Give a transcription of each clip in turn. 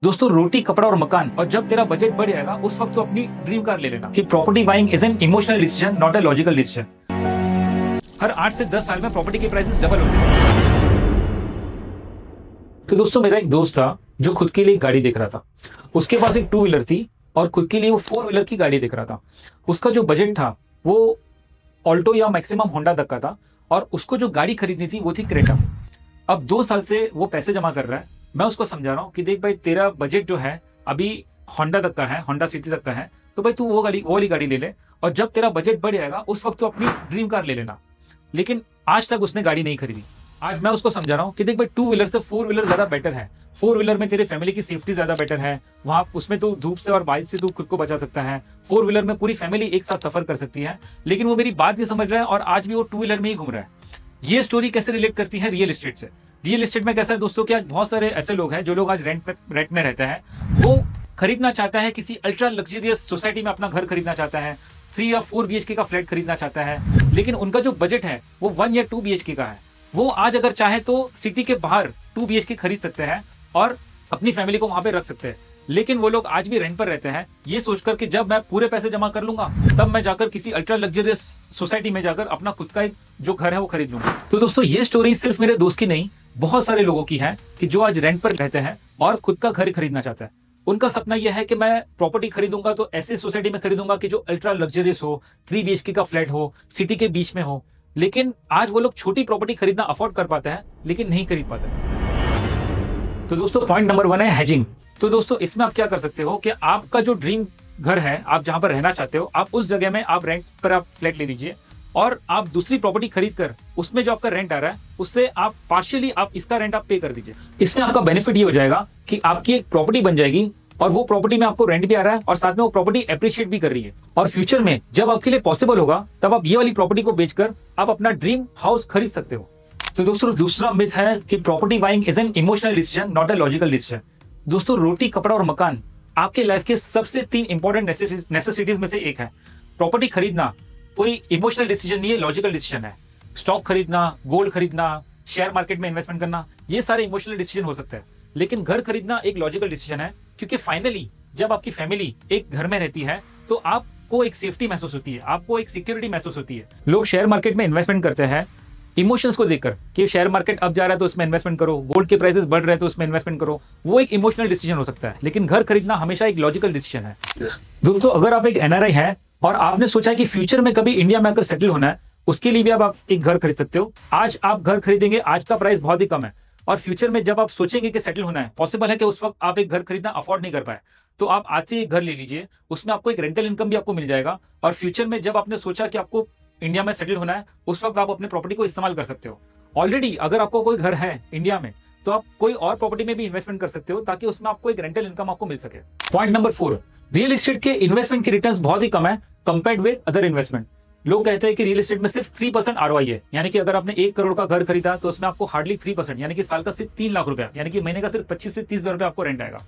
दोस्तों रोटी कपड़ा और मकान, और जब तेरा बजट बढ़ जाएगा उस वक्त तो अपनी ड्रीम कार ले लेना। कि property buying is an emotional decision, not a logical decision. हर 8 से 10 साल में प्रॉपर्टी के प्राइसेस डबल होते हैं। तो दोस्तों मेरा एक दोस्त था जो खुद के लिए एक गाड़ी देख रहा था। उसके पास एक 2 व्हीलर थी और खुद के लिए वो 4 व्हीलर की गाड़ी देख रहा था। उसका जो बजट था वो ऑल्टो या मैक्सिमम होंडा तक का था और उसको जो गाड़ी खरीदनी थी वो थी क्रेटा। अब 2 साल से वो पैसे जमा कर रहा है। मैं उसको समझा रहा हूँ कि देख भाई, तेरा बजट जो है अभी होंडा तक का है, होंडा सिटी तक का है, तो भाई तू वो वाली गाड़ी ले ले और जब तेरा बजट बढ़ जाएगा उस वक्त तो अपनी ड्रीम कार ले लेना। लेकिन आज तक उसने गाड़ी नहीं खरीदी। आज मैं उसको समझा रहा हूँ कि देख भाई, 2 व्हीलर से 4 व्हीलर ज्यादा बेटर है। 4 व्हीलर में तेरे फैमिली की सेफ्टी ज्यादा बेटर है। वहां उसमें तो धूप से और बारिश से तू खुद को बचा सकता है। 4 व्हीलर में पूरी फैमिली एक साथ सफर कर सकती है। लेकिन वो मेरी बात नहीं समझ रहा है और आज भी वो 2 व्हीलर में ही घूम रहा है। ये स्टोरी कैसे रिलेट करती है रियल एस्टेट से? रियल एस्टेट में कैसा है दोस्तों कि आज बहुत सारे ऐसे लोग हैं जो लोग आज रेंट में रहते हैं। वो खरीदना चाहता है, किसी अल्ट्रा लग्जरियस सोसाइटी में अपना घर खरीदना चाहता है, 3 या 4 BHK का फ्लैट खरीदना चाहता है। लेकिन उनका जो बजट है वो 1 या 2 BHK का है। वो आज अगर चाहे तो सिटी के बाहर 2 BHK खरीद सकते हैं और अपनी फैमिली को वहां पे रख सकते हैं। लेकिन वो लोग आज भी रेंट पर रहते हैं, ये सोचकर कि जब मैं पूरे पैसे जमा कर लूंगा तब मैं जाकर किसी अल्ट्रा लग्जरियस सोसाइटी में जाकर अपना खुद का एक जो घर है वो खरीद लूंगा। तो दोस्तों ये स्टोरी सिर्फ मेरे दोस्त की नहीं, बहुत सारे लोगों की है कि जो आज रेंट पर रहते हैं और खुद का घर खरीदना चाहता है। उनका सपना यह है कि मैं प्रॉपर्टी खरीदूंगा तो ऐसी सोसाइटी में खरीदूंगा कि जो अल्ट्रा लग्जरियस हो, 3 BHK का फ्लैट हो, सिटी के बीच में हो। लेकिन आज वो लोग छोटी प्रॉपर्टी खरीदना अफोर्ड कर पाते हैं लेकिन नहीं खरीद पाते। तो दोस्तों पॉइंट नंबर 1 है हेजिंग। तो दोस्तों इसमें आप क्या कर सकते हो कि आपका जो ड्रीम घर है, आप जहां पर रहना चाहते हो, आप उस जगह में आप रेंट पर आप फ्लैट ले लीजिए और आप दूसरी प्रॉपर्टी खरीद कर उसमें जो आपका रेंट आ रहा है उससे आप पार्शियली आप इसका रेंट आप पे कर दीजिए। इसमें आपका बेनिफिट ये हो जाएगा कि आपकी एक प्रॉपर्टी बन जाएगी और वो प्रॉपर्टी में आपको रेंट भी आ रहा है और साथ में वो प्रॉपर्टी एप्रिशिएट भी कर रही है। और फ्यूचर में जब आपके लिए पॉसिबल होगा तब आप ये वाली प्रॉपर्टी को बेचकर आप अपना ड्रीम हाउस खरीद सकते हो। तो दोस्तों दूसरा मिथ है कि property buying is an emotional decision, not a logical decision. दोस्तों रोटी कपड़ा और मकान आपके लाइफ के सबसे 3 इंपॉर्टेंट नेसेसिटीज में से एक है। प्रॉपर्टी खरीदना कोई इमोशनल डिसीजन नहीं है, लॉजिकल डिसीजन है। स्टॉक खरीदना, गोल्ड खरीदना, शेयर मार्केट में इन्वेस्टमेंट करना, ये सारे इमोशनल डिसीजन हो सकते हैं। लेकिन घर खरीदना एक लॉजिकल डिसीजन है, क्योंकि फाइनली जब आपकी फैमिली एक घर में रहती है तो आपको एक सेफ्टी महसूस होती है, आपको एक सिक्योरिटी महसूस होती है। लोग शेयर मार्केट में इन्वेस्टमेंट करते हैं इमोशंस को देखकर कि शेयर मार्केट अब जा रहा है तो उसमें इन्वेस्टमेंट करो, गोल्ड के प्राइसेस बढ़ रहे हैं तो उसमें इन्वेस्टमेंट करो। वो एक इमोशनल डिसीजन हो सकता है, लेकिन घर खरीदना हमेशा एक लॉजिकल डिसीजन है। दोस्तों अगर आप एक NRI है और आपने सोचा है कि फ्यूचर में कभी इंडिया में आकर सेटल होना है, उसके लिए भी अब आप एक घर खरीद सकते हो। आज आप घर खरीदेंगे, आज का प्राइस बहुत ही कम है और फ्यूचर में जब आप सोचेंगे कि सेटल होना है, पॉसिबल है कि उस वक्त आप एक घर खरीदना अफोर्ड नहीं कर पाए, तो आप आज से एक घर ले लीजिए। उसमें आपको एक रेंटल इनकम भी आपको मिल जाएगा और फ्यूचर में जब आपने सोचा कि आपको इंडिया में सेटल होना है उस वक्त आप अपने प्रॉपर्टी को इस्तेमाल कर सकते हो। ऑलरेडी अगर आपको कोई घर है इंडिया में तो आप कोई और प्रॉपर्टी में भी इन्वेस्टमेंट कर सकते हो ताकि उसमें आपको एक रेंटल इनकम आपको मिल सके। पॉइंट नंबर 4, रियल एस्टेट के इन्वेस्टमेंट के रिटर्न्स बहुत ही कम है कंपेयर्ड विद अदर इन्वेस्टमेंट। लोग कहते हैं कि रियल एस्टेट में सिर्फ 3% ROI है, यानी कि अगर आपने 1 करोड़ का घर खरीदा तो उसमें आपको हार्डली 3%, यानी कि साल का सिर्फ 3 लाख रुपया, यानी कि महीने का सिर्फ 25 से 30 हजार रुपया आपको रेंट आएगा।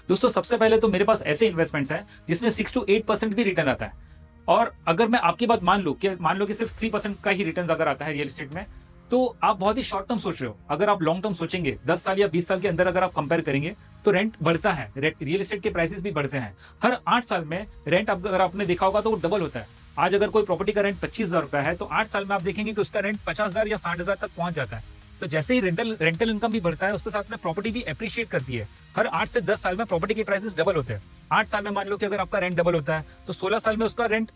दोस्तों सबसे पहले तो मेरे पास ऐसे इन्वेस्टमेंट्स हैं जिसमें 6 to 8% भी रिटर्न आता है। और अगर मैं आपकी बात मान लो कि सिर्फ 3% का ही रिटर्न अगर आता है रियल एस्टेट में, तो आप बहुत ही शॉर्ट टर्म सोच रहे हो। अगर आप लॉन्ग टर्म सोचेंगे, 10 साल या 20 साल के अंदर अगर आप कंपेयर करेंगे तो रेंट बढ़ता है, रियल एस्टेट के प्राइसेस भी बढ़ते हैं। हर 8 साल में रेंट अगर आपने देखा होगा तो वो डबल होता है। आज अगर कोई प्रॉपर्टी का रेंट 25,000 रुपया है तो 8 साल में आप देखेंगे कि उसका रेंट 50,000 या 60,000 तक पहुंच जाता है। तो जैसे ही रेंटल इनकम भी बढ़ता है उसके साथ में प्रॉपर्टी भी एप्रिशिएट करती है। हर 8 से 10 साल में प्रॉपर्टी के प्राइसेस डबल होते हैं। 8 साल में मान लो कि अगर आपका रेंट डबल होता है तो 16 साल में उसका रेंट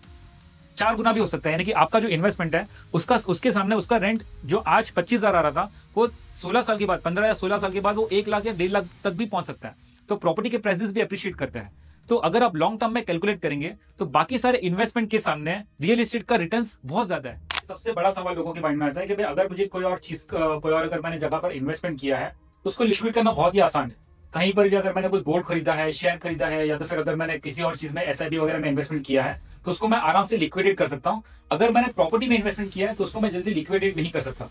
4 गुना भी हो सकता है, यानी कि आपका जो इन्वेस्टमेंट है उसके सामने उसका रेंट जो आज 25,000 आ रहा था वो 16 साल के बाद, 15 या 16 साल के बाद वो 1 लाख या 1.5 लाख तक भी पहुंच सकता है। तो प्रॉपर्टी के प्राइसेस भी अप्रिशिएट करते हैं। तो अगर आप लॉन्ग टर्म में कैलकुलेट करेंगे तो बाकी सारे इन्वेस्टमेंट के सामने रियल एस्टेट का रिटर्न्स बहुत ज्यादा है। सबसे बड़ा सवाल लोगों के माइंड में आता है कि भाई अगर मुझे कोई और अगर मैंने जगह पर इन्वेस्टमेंट किया है तो उसको लिक्विड करना बहुत ही आसान है। कहीं पर भी अगर मैंने कोई गोल्ड खरीदा है, शेयर खरीदा है, या तो फिर अगर मैंने किसी और चीज में SIP वगैरह में इन्वेस्टमेंट किया है तो उसको मैं आराम से लिक्विडेट कर सकता हूँ। अगर मैंने प्रॉपर्टी में इन्वेस्टमेंट किया है तो उसको मैं जल्दी लिक्विडेट नहीं कर सकता।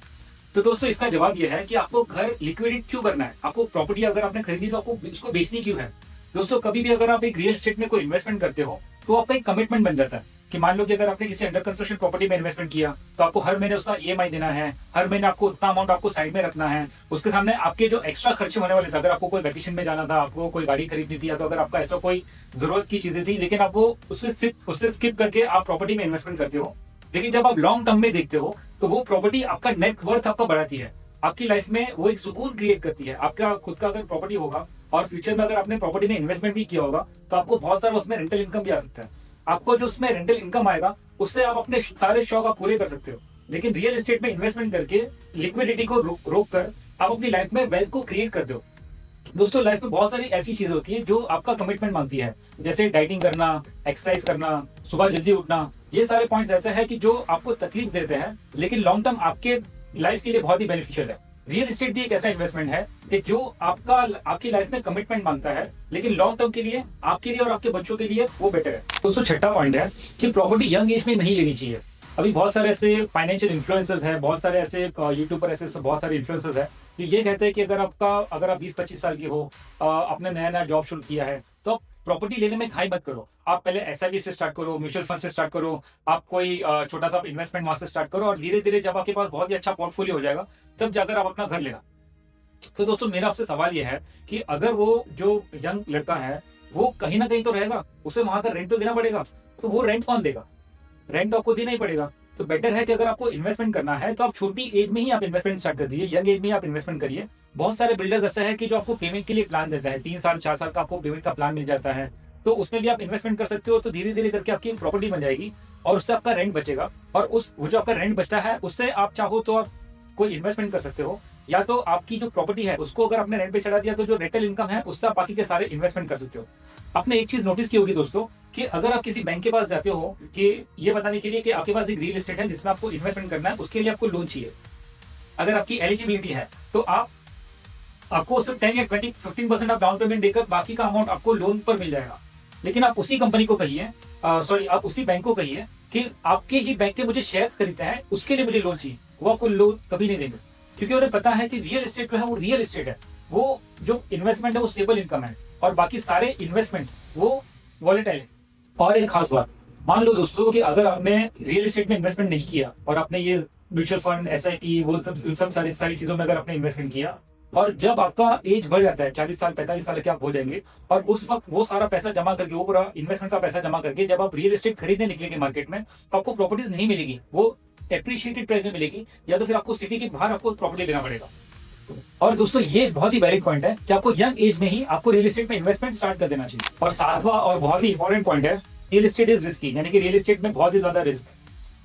तो दोस्तों इसका जवाब यह है कि आपको घर लिक्विडेट क्यों करना है, आपको प्रॉपर्टी अगर आपने खरीदी तो आपको उसको बेचनी क्यों है। दोस्तों कभी भी अगर आप एक रियल एस्टेट में कोई इन्वेस्टमेंट करते हो तो आपका एक कमिटमेंट बन जाता है कि मान लो कि अगर आपने किसी अंडर कंस्ट्रक्शन प्रॉपर्टी में इन्वेस्टमेंट किया तो आपको हर महीने उसका ईएमआई देना है, हर महीने आपको उतना अमाउंट आपको साइड में रखना है। उसके सामने आपके जो एक्स्ट्रा खर्चे होने वाले थे, अगर आपको कोई वैकेशन में जाना था, आपको कोई गाड़ी खरीदनी थी, या तो अगर आपका ऐसा कोई जरूरत की चीजें थी, लेकिन आप वो उससे स्किप करके आप प्रॉपर्टी में इन्वेस्टमेंट करते हो। लेकिन जब आप लॉन्ग टर्म में देखते हो तो वो प्रॉपर्टी आपका नेट वर्थ आपका बढ़ाती है, आपकी लाइफ में वो एक सुकून क्रिएट करती है। आपका खुद का अगर प्रॉपर्टी होगा और फ्यूचर में अगर आपने प्रॉपर्टी में इन्वेस्टमेंट भी किया होगा तो आपको बहुत सारा उसमें रेंटल इनकम भी आ सकता है। आपको जो उसमें रेंटल इनकम आएगा उससे आप अपने सारे शौक आप पूरे कर सकते हो। लेकिन रियल एस्टेट में इन्वेस्टमेंट करके लिक्विडिटी को रोक कर आप अपनी लाइफ में वेल्थ को क्रिएट करते हो। दोस्तों लाइफ में बहुत सारी ऐसी चीजें होती है जो आपका कमिटमेंट मांगती है, जैसे डाइटिंग करना, एक्सरसाइज करना, सुबह जल्दी उठना। ये सारे पॉइंट्स ऐसे हैं कि जो आपको तकलीफ देते हैं लेकिन लॉन्ग टर्म आपके लाइफ के लिए बहुत ही बेनिफिशियल है। रियल एस्टेट भी एक ऐसा इन्वेस्टमेंट है कि जो आपकी लाइफ में कमिटमेंट मांगता है लेकिन लॉन्ग टर्म के लिए, आपके लिए और आपके बच्चों के लिए वो बेटर है। दोस्तों छठा पॉइंट है कि प्रॉपर्टी यंग एज में नहीं लेनी चाहिए। अभी बहुत सारे ऐसे फाइनेंशियल इन्फ्लुएंसर्स हैं, बहुत सारे ऐसे यूट्यूबर, ऐसे बहुत सारे इन्फ्लुएंसर्स हैं जो ये कहते हैं कि अगर आप 20-25 साल के हो, आपने नया नया जॉब शुरू किया है तो आप प्रॉपर्टी लेने में खाई मत करो। आप पहले एसआईपी से स्टार्ट करो, म्यूचुअल फंड से स्टार्ट करो, आप कोई छोटा सा इन्वेस्टमेंट वहां से स्टार्ट करो और धीरे धीरे जब आपके पास बहुत ही अच्छा पोर्टफोलियो हो जाएगा तब जाकर आप अपना घर लेना। तो दोस्तों मेरा आपसे सवाल यह है कि अगर वो जो यंग लड़का है वो कहीं ना कहीं तो रहेगा, उसे वहां का रेंट तो देना पड़ेगा, तो वो रेंट कौन देगा? रेंट आपको देना ही पड़ेगा। तो बेटर है कि अगर आपको इन्वेस्टमेंट करना है तो आप छोटी एज में ही आप इन्वेस्टमेंट स्टार्ट कर दीजिए, यंग एज में ही आप इन्वेस्टमेंट करिए। बहुत सारे बिल्डर्स ऐसे हैं कि जो आपको पेमेंट के लिए प्लान देता है, 3 साल 4 साल का आपको पेमेंट का प्लान मिल जाता है, तो उसमें भी आप इन्वेस्टमेंट कर सकते हो। तो धीरे धीरे करके आपकी प्रॉपर्टी बन जाएगी और उससे आपका रेंट बचेगा, और वो जो आपका रेंट बचता है उससे आप चाहो तो आप कोई इन्वेस्टमेंट कर सकते हो, या तो आपकी जो प्रॉपर्टी है उसको अगर आपने रेंट पे चढ़ा दिया तो जो रेंटल इनकम है उससे आप बाकी के सारे इन्वेस्टमेंट कर सकते हो। आपने एक चीज नोटिस की होगी दोस्तों कि अगर आप किसी बैंक के पास जाते हो कि ये बताने के लिए कि आपके पास एक रियल एस्टेट है जिसमें आपको इन्वेस्टमेंट करना है, उसके लिए आपको लोन चाहिए, अगर आपकी एलिजिबिलिटी है तो आपको सिर्फ 10 या 15% आप डाउन पेमेंट देकर बाकी का अमाउंट आपको लोन पर मिल जाएगा। लेकिन आप उसी कंपनी को कहिए, आप उसी बैंक को कहिए कि आपके ही बैंक के मुझे शेयर्स खरीदते हैं, उसके लिए मुझे लोन चाहिए, वो आपको लोन कभी नहीं देंगे, क्योंकि उन्हें पता है कि रियल एस्टेट जो है वो रियल एस्टेट है, वो जो इन्वेस्टमेंट है वो स्टेबल इनकम है और बाकी सारे इन्वेस्टमेंट वो वॉलेटाइल है। और एक खास बात, मान लो दोस्तों कि अगर आपने रियल एस्टेट में इन्वेस्टमेंट नहीं किया और आपने ये म्यूचुअल फंड, एसआईपी, वो सब सारी चीजों में अगर आपने इन्वेस्टमेंट किया और जब आपका एज बढ़ जाता है, 40 साल 45 साल के आप हो जाएंगे, और उस वक्त वो सारा पैसा जमा करके, वो पूरा इन्वेस्टमेंट का पैसा जमा करके जब आप रियल एस्टेट खरीदने निकलेंगे मार्केट में, तो आपको प्रॉपर्टीज नहीं मिलेगी, वो एप्रिशिएटेड प्राइस में मिलेगी, या तो फिर आपको सिटी के बाहर आपको प्रॉपर्टी लेना पड़ेगा। और दोस्तों ये बहुत ही वैलिड पॉइंट है कि आपको यंग एज में ही आपको रियल एस्टेट में इन्वेस्टमेंट स्टार्ट कर देना चाहिए। और 7वां और बहुत ही इंपॉर्टेंट पॉइंट है, रियल एस्टेट इज रिस्की, यानी कि रियल एस्टेट में बहुत ही ज्यादा रिस्क।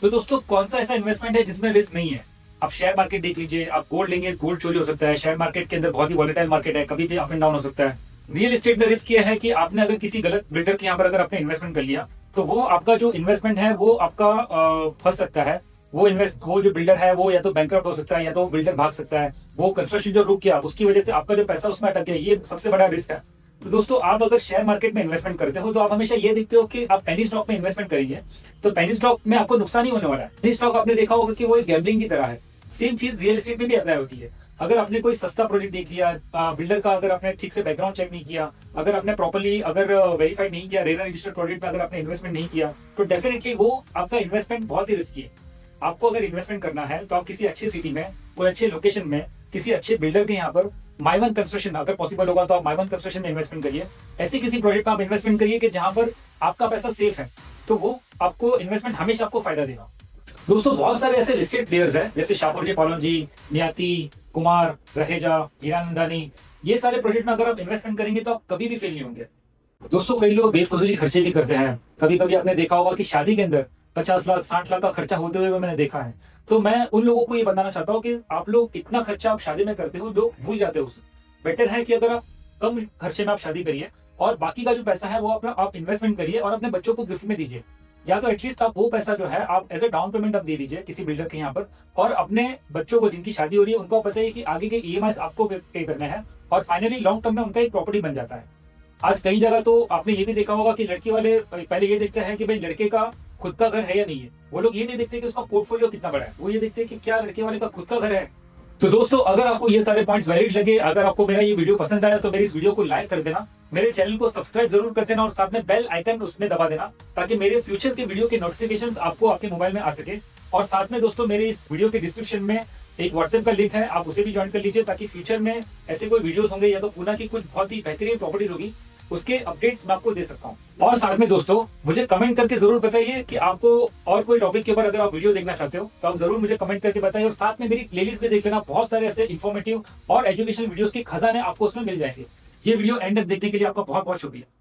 तो दोस्तों कौन सा ऐसा इन्वेस्टमेंट है जिसमें रिस्क नहीं है? आप शेयर मार्केट देख लीजिए, आप गोल्ड लेंगे, गोल्ड चोरी हो सकता है, शेयर मार्केट के अंदर बहुत ही वॉलेटाइल मार्केट है, कभी भी अप एंड डाउन हो सकता है। रियल एस्टेट में रिस्क ये है कि आपने अगर किसी गलत बिल्डर के यहाँ पर अगर आपने इन्वेस्टमेंट कर लिया तो वो आपका जो इन्वेस्टमेंट है वो आपका फंस सकता है, वो जो बिल्डर है वो या तो बैंकरप्ट हो सकता है, या तो बिल्डर भाग सकता है, वो कंस्ट्रक्शन जो रुक गया उसकी वजह से आपका जो पैसा उसमें अटक गया, ये सबसे बड़ा रिस्क है। तो दोस्तों आप अगर शेयर मार्केट में इन्वेस्टमेंट करते हो तो आप हमेशा ये देखते हो कि आप पेनी स्टॉक में इन्वेस्टमेंट करेंगे तो पेनी स्टॉक में आपको नुकसान ही होने वाला है। पेनी स्टॉक आपने देखा होगा कि वो एक गैम्बलिंग की तरह है। सेम चीज रियल एस्टेट में भी अप्लाई होती है। अगर आपने कोई सस्ता प्रोजेक्ट देख लिया, बिल्डर का अगर आपने ठीक से बैकग्राउंड चेक नहीं किया, अगर आपने प्रॉपर्ली अगर वेरीफाई नहीं किया, रेरा रजिस्टर्ड प्रोजेक्ट में अगर आपने इन्वेस्टमेंट नहीं किया, तो डेफिनेटली वो आपका इन्वेस्टमेंट बहुत ही रिस्की है। आपको अगर इन्वेस्टमेंट करना है तो आप किसी अच्छी सिटी में, कोई अच्छे लोकेशन में, किसी अच्छे बिल्डर के यहाँ पर माइवन कंस्ट्रक्शन, अगर पॉसिबल होगा तो आप माइवन कंस्ट्रक्शन में इन्वेस्टमेंट करिए। ऐसे किसी प्रोजेक्ट में आप इन्वेस्टमेंट करिए कि जहां पर आपका पैसा सेफ है, तो वो आपको इन्वेस्टमेंट हमेशा आपको फायदा देगा। दोस्तों बहुत सारे ऐसे लिस्टेड प्लेयर्स हैं जैसे शाहपुर जी, पॉलन जी, नियाती, कुमार, रहेजा, हीरानंदानी, ये सारे प्रोजेक्ट में अगर आप इन्वेस्टमेंट करेंगे तो आप कभी भी फेल नहीं होंगे। दोस्तों कई लोग बेफजूली खर्चे भी करते हैं। कभी कभी आपने देखा होगा कि शादी के अंदर 50 लाख 60 लाख का खर्चा होते हुए मैंने देखा है। तो मैं उन लोगों को ये बताना चाहता हूँ कि आप लोग इतना खर्चा आप शादी में करते हो, लोग भूल जाते हो उससे। बेटर है कि अगर आप कम खर्चे में आप शादी करिए और बाकी का जो पैसा है वो आप इन्वेस्टमेंट करिए और अपने बच्चों को गिफ्ट में दीजिए, या तो एटलीस्ट आप वो पैसा जो है आप एज ए डाउन पेमेंट आप दे दीजिए किसी बिल्डर के यहाँ पर, और अपने बच्चों को जिनकी शादी हो रही है उनको पता है कि आगे के EMI आपको पे करने हैं, और फाइनली लॉन्ग टर्म में उनका एक प्रॉपर्टी बन जाता है। आज कई जगह तो आपने ये भी देखा होगा कि लड़की वाले पहले ये देखते हैं कि भाई लड़के का खुद का घर है या नहीं है। वो लोग ये नहीं देखते कि उसका पोर्टफोलियो कितना बड़ा है, वो ये देखते हैं कि क्या लड़के वाले का खुद का घर है। तो दोस्तों अगर आपको ये सारे पॉइंट्स वैलिड लगे, अगर आपको मेरा ये वीडियो पसंद आया तो मेरी इस वीडियो को लाइक कर देना मेरे चैनल को सब्सक्राइब जरूर कर देना और साथ में बेल आइकन उसमें दबा देना ताकि मेरे फ्यूचर के वीडियो के नोटिफिकेशंस आपको आपके मोबाइल में आ सके। और साथ में दोस्तों मेरे इस वीडियो के डिस्क्रिप्शन में एक व्हाट्सएप का लिंक है, आप उसे भी ज्वाइन कर लीजिए ताकि फ्यूचर में ऐसे कोई वीडियोस होंगे या तो पूना की कुछ बहुत ही बेहतरीन प्रॉपर्टीज होगी उसके अपडेट्स मैं आपको दे सकता हूँ। और साथ में दोस्तों मुझे कमेंट करके जरूर बताइए कि आपको और कोई टॉपिक के ऊपर अगर आप वीडियो देखना चाहते हो तो आप जरूर मुझे कमेंट करके बताइए। और साथ में मेरी प्लेलिस्ट में देख लेना, बहुत सारे ऐसे इन्फॉर्मेटिव और एजुकेशनल वीडियोस के खजाने आपको उसमें मिल जाएंगे। ये वीडियो एंड तक देखने के लिए आपका बहुत बहुत शुक्रिया।